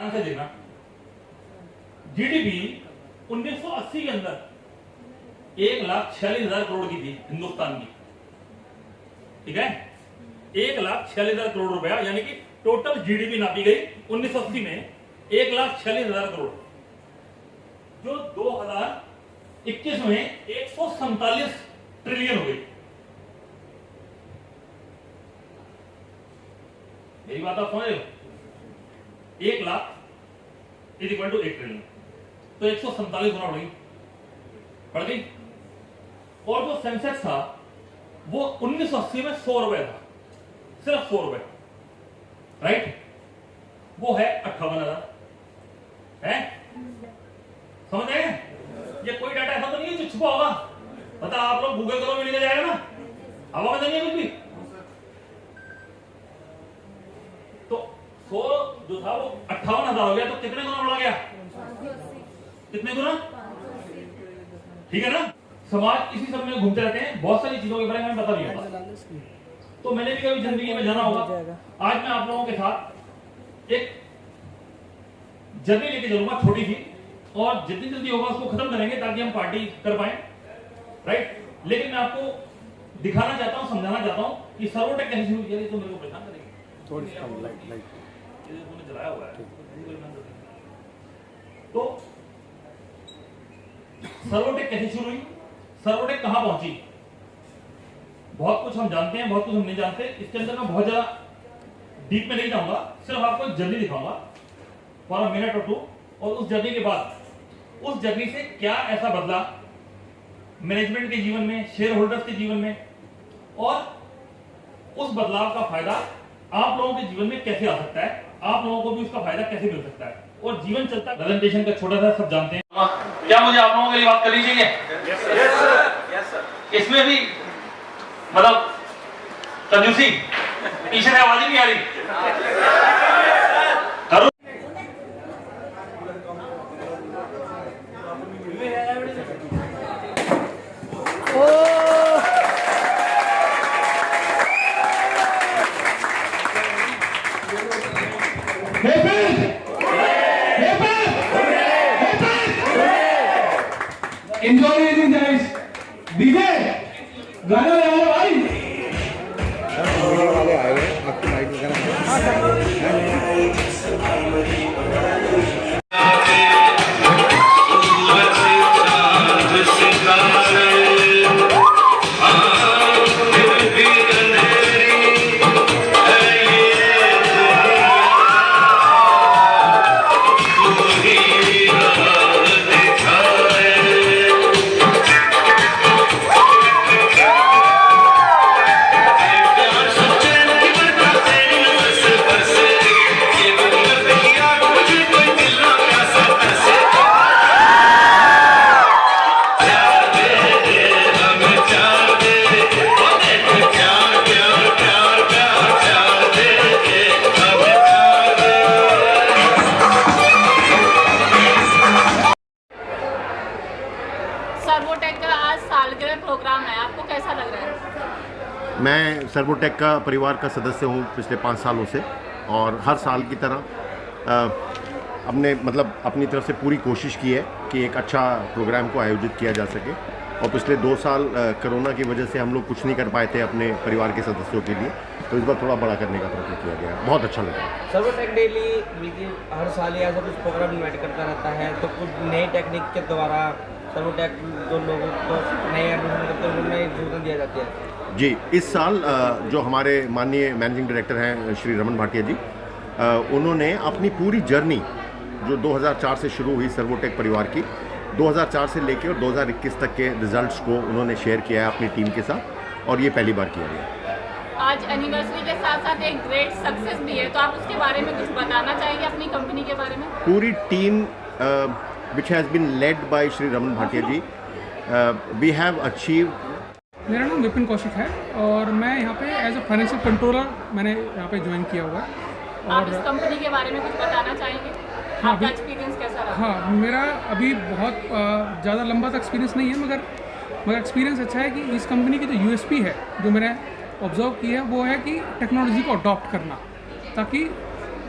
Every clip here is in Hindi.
ध्यान से देखना, जीडीपी 1980 के अंदर 1,46,000 करोड़ की थी हिंदुस्तान की, ठीक है। 1,46,000 करोड़ रुपया, यानी कि टोटल जीडीपी नापी गई 1980 में 1,46,000 करोड़, जो 2021 में 147 ट्रिलियन हो गई। मेरी बात आप समझ रहे हो? 1 lakh is equal to 1 trillion, तो 147 गुना बढ़ गई। और जो सेंसेक्स था वो 1980 में 100 रुपए था, सिर्फ 100 रुपए, राइट। वो है 58,000, है, समझ रहे हैं? ये कोई डाटा ऐसा तो नहीं है जो छुपा होगा, पता आप लोग गूगल करो मिल जाएगा ना, हवा में नहीं है कुछ भी। तो 100 जो था वो 58,000 हो गया, तो कितने गुना बढ़ गया? कितने गुना? ठीक है ना। समाज इसी सब में घूमते रहते हैं, बहुत सारी चीजों के बारे में हमें पता नहीं होता। तो मैंने भी कभी जिंदगी में जाना होगा। आज मैं आप लोगों के साथ एक जर्नी लेके चलूंगा, छोटी सी, और जितनी जल्दी होगा उसको खत्म करेंगे ताकि हम पार्टी कर पाए, राइट। लेकिन मैं आपको दिखाना चाहता हूं, समझाना चाहता हूं कि सर्वोटेक कैसे शुरू किया, तो मेरे को परेशान करेगी। थोड़ी सी लाइट ये जलाया हुआ है। तो सर्वोटेक कैसे शुरू हुई, सर्वोटेक कहां पहुंची, बहुत कुछ हम जानते हैं, बहुत कुछ हम नहीं जानते। इसके अंदर मैं बहुत ज्यादा डीप में नहीं जाऊंगा, सिर्फ आपको एक जर्नी दिखाऊंगा फॉर अ मिनट और टू, और उस जर्नी के बाद उस जर्नी से क्या ऐसा बदला मैनेजमेंट के जीवन में, शेयर होल्डर्स के जीवन में, और उस बदलाव का फायदा आप लोगों के जीवन में कैसे आ सकता है, आप लोगों को भी उसका फायदा कैसे मिल सकता है, और जीवन चलता। प्रेजेंटेशन का छोटा सा सब जानते हैं। क्या मुझे आप लोगों के लिए बात करनी चाहिए? Yes sir. इसमें भी मतलब कंजूसी, पीछे से आवाज नहीं आ रही, करो। Enjoy it, guys. DJ, गाना लगाओ भाई। वाले आए हुए हैं, आपकी माइक वगैरह। सर्वोटेक का आज सालगिरह प्रोग्राम है, आपको कैसा लग रहा है? मैं सर्वोटेक का परिवार का सदस्य हूँ पिछले 5 सालों से, और हर साल की तरह हमने अपनी तरफ से पूरी कोशिश की है कि एक अच्छा प्रोग्राम को आयोजित किया जा सके। और पिछले 2 साल कोरोना की वजह से हम लोग कुछ नहीं कर पाए थे अपने परिवार के सदस्यों के लिए, तो इस बार थोड़ा बड़ा करने का प्रयत्न किया गया। बहुत अच्छा लगा। सर्वोटेक डेली बल्कि हर साल ऐसा कुछ प्रोग्राम इन्वाइट करता रहता है, तो कुछ नई टेक्निक के द्वारा सर्वोटेक जो लोगों को नए एडमिशन करते हैं उनमें सूचना दिया जाती है। जी, इस साल जो हमारे माननीय मैनेजिंग डायरेक्टर हैं श्री रमन भाटिया जी, उन्होंने अपनी पूरी जर्नी जो 2004 से शुरू हुई सर्वोटेक परिवार की, 2004 से लेकर और 2021 तक के रिजल्ट्स को उन्होंने शेयर किया है अपनी टीम के साथ, और ये पहली बार किया गया। आज एनिवर्सरी के साथ साथ एक ग्रेट सक्सेस भी है, तो आप उसके बारे में कुछ बताना चाहेंगे अपनी कंपनी के बारे में? पूरी team which has been led by Shri Raman Bhatia ji, we have achieved। मेरा नाम विपिन कौशिक है और मैं यहाँ पे एज अ फाइनेंशियल कंट्रोलर मैंने यहाँ पे ज्वाइन किया हुआ है। आप इस कंपनी के बारे में कुछ बताना चाहेंगे? हाँ, आपका एक्सपीरियंस कैसा रहा? हाँ, मेरा अभी बहुत ज़्यादा लंबा तो एक्सपीरियंस नहीं है, मगर एक्सपीरियंस अच्छा है कि इस कंपनी की जो यूएसपी है, जो मैंने ऑब्जर्व की है, वो है कि टेक्नोलॉजी को अडॉप्ट करना, ताकि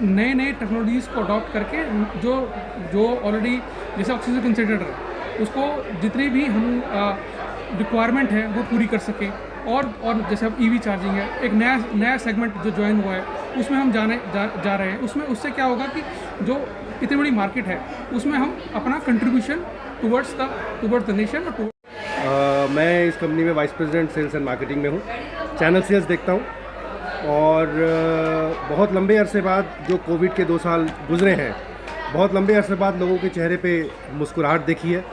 नए नए टेक्नोलॉजीज़ को अडॉप्ट करके जो ऑलरेडी जैसे ऑक्सीजन कंसनट्रेटर है उसको जितनी भी हम रिक्वायरमेंट है वो पूरी कर सके। और जैसे अब ईवी चार्जिंग है, एक नया सेगमेंट जो ज्वाइन हुआ है उसमें हम जा रहे हैं। उसमें उससे क्या होगा कि जो इतनी बड़ी मार्केट है उसमें हम अपना कंट्रीब्यूशन टुवर्ड्स द नेशन और मैं इस कंपनी में vice president sales and marketing में हूँ। चैनल सेल्स देखता हूँ और बहुत लंबे अरसे बाद जो कोविड के 2 साल गुजरे हैं, बहुत लंबे अरसे बाद लोगों के चेहरे पे मुस्कुराहट देखी है।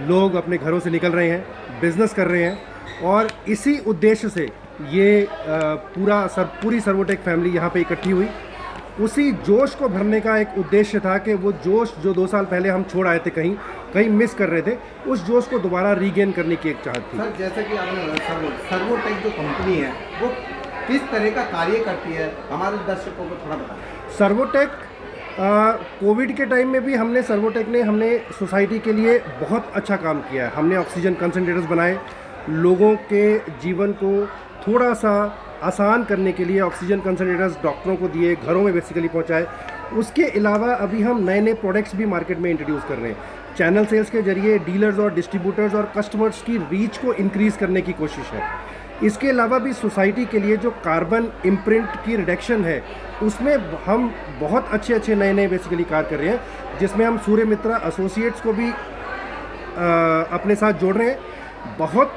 लोग अपने घरों से निकल रहे हैं, बिजनेस कर रहे हैं और इसी उद्देश्य से ये पूरी सर्वोटेक फैमिली यहाँ पे इकट्ठी हुई। उसी जोश को भरने का एक उद्देश्य था कि वो जोश जो 2 साल पहले हम छोड़ आए थे, कहीं मिस कर रहे थे, उस जोश को दोबारा रीगेन करने की एक चाहत थी। सर, जैसे कि आपने सर्वोटेक जो कंपनी है वो किस तरह का कार्य करती है, हमारे दर्शकों को थोड़ा बताएं। सर्वोटेक कोविड के टाइम में भी हमने सोसाइटी के लिए बहुत अच्छा काम किया है। हमने ऑक्सीजन कंसनट्रेटर्स बनाए, लोगों के जीवन को थोड़ा सा आसान करने के लिए ऑक्सीजन कंसनट्रेटर्स डॉक्टरों को दिए, घरों में बेसिकली पहुंचाए। उसके अलावा अभी हम नए नए प्रोडक्ट्स भी मार्केट में इंट्रोड्यूस कर रहे हैं। चैनल सेल्स के जरिए डीलर्स और डिस्ट्रीब्यूटर्स और कस्टमर्स की रीच को इंक्रीज़ करने की कोशिश है। इसके अलावा भी सोसाइटी के लिए जो कार्बन इम्प्रिंट की रिडक्शन है उसमें हम बहुत अच्छे नए बेसिकली कार्य कर रहे हैं, जिसमें हम सूर्य मित्रा एसोसिएट्स को भी अपने साथ जोड़ रहे हैं। बहुत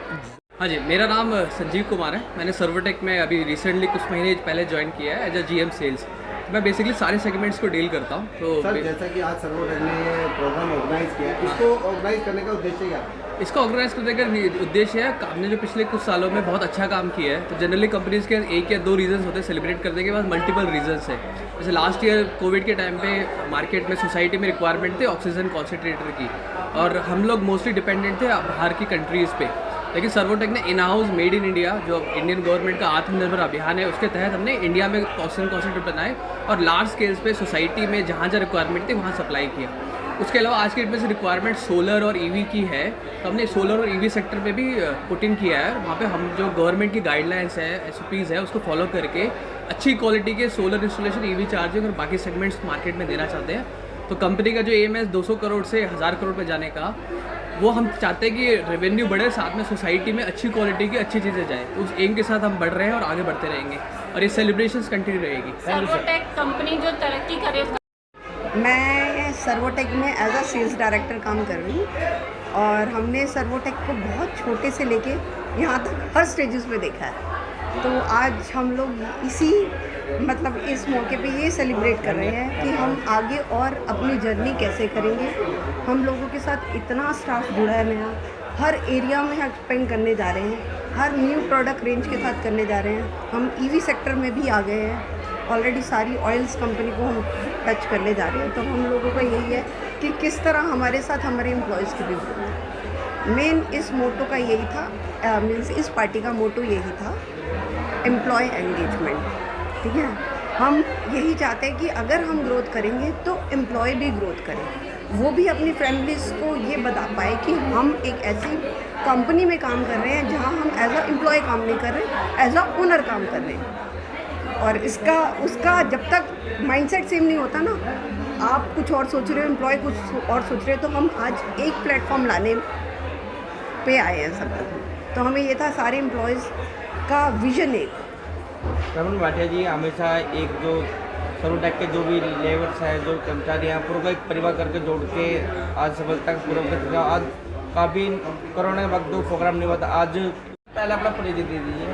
हाँ जी, मेरा नाम संजीव कुमार है। मैंने सर्वोटेक में अभी रिसेंटली कुछ महीने पहले ज्वाइन किया है एज अ GM सेल्स। मैं बेसिकली सारे सेगमेंट्स को डील करता हूँ। तो सर, जैसा कि आज सर्वोटेक ने ये प्रोग्राम ऑर्गेनाइज किया, इसको ऑर्गेनाइज करने का उद्देश्य क्या है? इसका ऑर्गेनाइज करने का उद्देश्य है, हमने जो पिछले कुछ सालों में बहुत अच्छा काम किया है। तो जनरली कंपनीज़ के 1 या 2 रीजंस होते हैं सेलिब्रेट करने के बाद, मल्टीपल रीजंस है। जैसे लास्ट ईयर कोविड के टाइम पे मार्केट में सोसाइटी में रिक्वायरमेंट थे ऑक्सीजन कॉन्सेंट्रेटर की, और हम लोग मोस्टली डिपेंडेंट थे बाहर की कंट्रीज़ पे। लेकिन सर्वोटेक ने in house made in India, जो इंडियन गवर्नमेंट का आत्मनिर्भर अभियान है, उसके तहत हमने इंडिया में ऑक्सीजन कॉन्सेंट्रेटर बनाए और लार्ज स्केल्स पे सोसाइटी में जहाँ जहाँ रिक्वायरमेंट थी वहाँ सप्लाई किया। उसके अलावा आज के डेट में से रिक्वायरमेंट सोलर और EV की है, तो हमने सोलर और EV सेक्टर में भी पुट इन किया है। वहाँ पे हम जो गवर्नमेंट की गाइडलाइंस है, SOPs है, उसको फॉलो करके अच्छी क्वालिटी के सोलर इंस्टॉलेशन, EV चार्जिंग और बाकी सेगमेंट्स मार्केट में देना चाहते हैं। तो कंपनी का जो एम है 200 करोड़ से 1000 करोड़ पे जाने का, वो हम चाहते हैं कि रेवेन्यू बढ़े, साथ में सोसाइटी में अच्छी क्वालिटी की अच्छी चीज़ें जाए। उस एम के साथ हम बढ़ रहे हैं और आगे बढ़ते रहेंगे और ये सेलिब्रेशंस कंटिन्यू रहेगी। सर्वोटेक कंपनी जो तरक्की करे, मैं सर्वोटेक में एज अ सेल्स डायरेक्टर काम कर रही हूँ और हमने सर्वोटेक को बहुत छोटे से लेके यहाँ तक हर स्टेजेस पे देखा है। तो आज हम लोग इस मौके पे ये सेलिब्रेट कर रहे हैं कि हम आगे और अपनी जर्नी कैसे करेंगे। हम लोगों के साथ इतना स्टाफ जुड़ा है नया, हर एरिया में एक्सपेंड करने जा रहे हैं, हर न्यू प्रोडक्ट रेंज के साथ करने जा रहे हैं। हम EV सेक्टर में भी आ गए हैं, ऑलरेडी सारी ऑयल्स कंपनी को हम टच करने जा रहे हैं। तो हम लोगों का यही है कि किस तरह हमारे साथ हमारे एम्प्लॉयज़ की भी ग्रोथ। मेन इस मोटो का यही था, मीन्स इस पार्टी का मोटो यही था, एम्प्लॉय एंगेजमेंट। ठीक है, हम यही चाहते हैं कि अगर हम ग्रोथ करेंगे तो एम्प्लॉय भी ग्रोथ करें, वो भी अपनी फैमिलीज़ को ये बता पाए कि हम एक ऐसी कंपनी में काम कर रहे हैं जहां हम एज अ एम्प्लॉय काम नहीं कर रहे, एज अ ओनर काम कर रहे हैं। और उसका जब तक माइंडसेट सेम नहीं होता ना, आप कुछ और सोच रहे हो, एम्प्लॉय कुछ और सोच रहे हो, तो हम आज एक प्लेटफॉर्म लाने पे आए हैं सब लोग। तो हमें ये था सारे एम्प्लॉयज़ का विजन एक। रमन भाटिया जी हमेशा एक जो सर्वोटेक के जो भी लेबर्स है, जो कर्मचारी हैं, पूरा का एक परिवार करके जोड़ के आज सफलता का पूरा किया। आज काफ़ी कोरोना के वक्त जो प्रोग्राम नहीं हुआ था, आज पहले अपना परिचय दे दीजिए।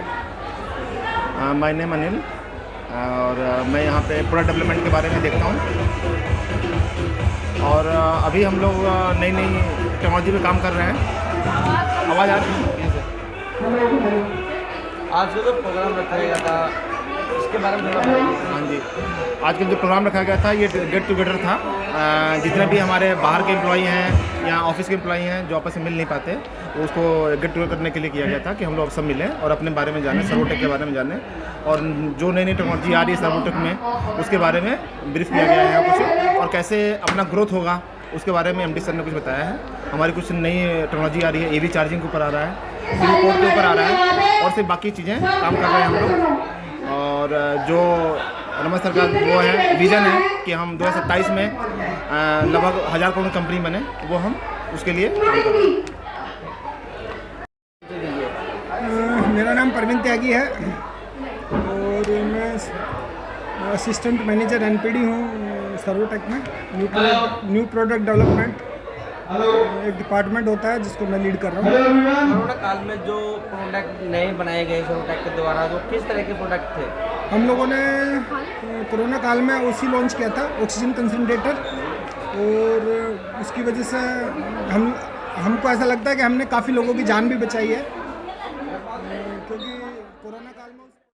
माय नेम अनिल और मैं यहाँ पे प्रोडक्ट डेवलपमेंट के बारे में देखता हूँ और अभी हम लोग नई टेक्नोलॉजी पे काम कर रहे हैं। आवाज़ आ रही है सर? आज का जो प्रोग्राम रखा गया था इसके बारे में थोड़ा बताइए। हाँ जी, आज का जो प्रोग्राम रखा गया था ये गेट टुगेदर था। जितने भी हमारे बाहर के एम्प्लॉई हैं या ऑफिस के एम्प्लॉई हैं जो आपस में मिल नहीं पाते, उसको गेट टुगेदर करने के लिए किया गया था कि हम लोग सब मिलें और अपने बारे में जानें, सर्वोटेक के बारे में जानें और जो नई टेक्नोलॉजी आ रही है सर्वोटेक में उसके बारे में ब्रीफ किया गया है कुछ, और कैसे अपना ग्रोथ होगा उसके बारे में MD सर ने कुछ बताया है। हमारी कुछ नई टेक्नोलॉजी आ रही है, EV चार्जिंग के ऊपर आ रहा है, रिपोर्ट के ऊपर आ रहा है और सिर्फ बाकी चीज़ें काम कर रहे हैं हम लोग। और जो रमन सर का वो है विज़न है कि हम 2027 में लगभग 1000 करोड़ कंपनी बने, वो हम उसके लिए काम कर रहे हैं। मेरा नाम परवीन त्यागी है और मैं असिस्टेंट मैनेजर एनपीडी हूँ सर्वोटेक में। न्यू प्रोडक्ट डेवलपमेंट एक डिपार्टमेंट होता है जिसको मैं लीड कर रहा हूँ। कोरोना काल में जो प्रोडक्ट नए बनाए गए सर्वोटेक के द्वारा, जो किस तरह के प्रोडक्ट थे? हम लोगों ने कोरोना काल में ओसी लॉन्च किया था, ऑक्सीजन कंसंट्रेटर, और उसकी वजह से हमको ऐसा लगता है कि हमने काफ़ी लोगों की जान भी बचाई है, क्योंकि कोरोना काल में